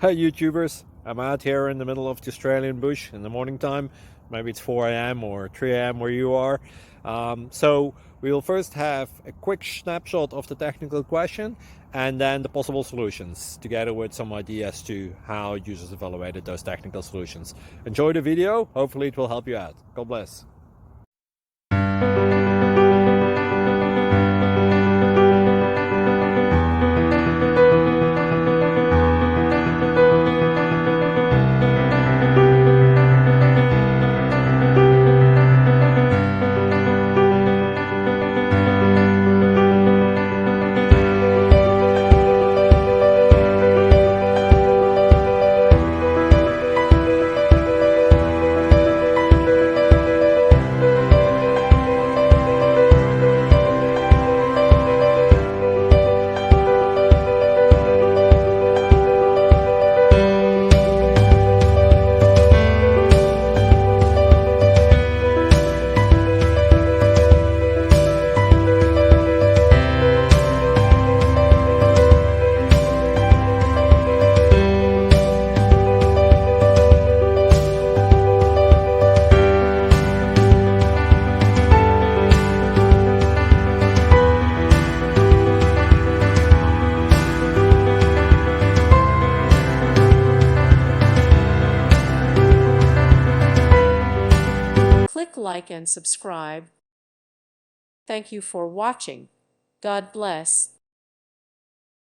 Hey YouTubers, I'm out here in the middle of the Australian bush in the morning time. Maybe it's 4 a.m. or 3 a.m. where you are. So we'll first have a quick snapshot of the technical question and then the possible solutions, together with some ideas to how users evaluated those technical solutions. Enjoy the video, hopefully it will help you out. God bless. Click like and subscribe. Thank you for watching. God bless.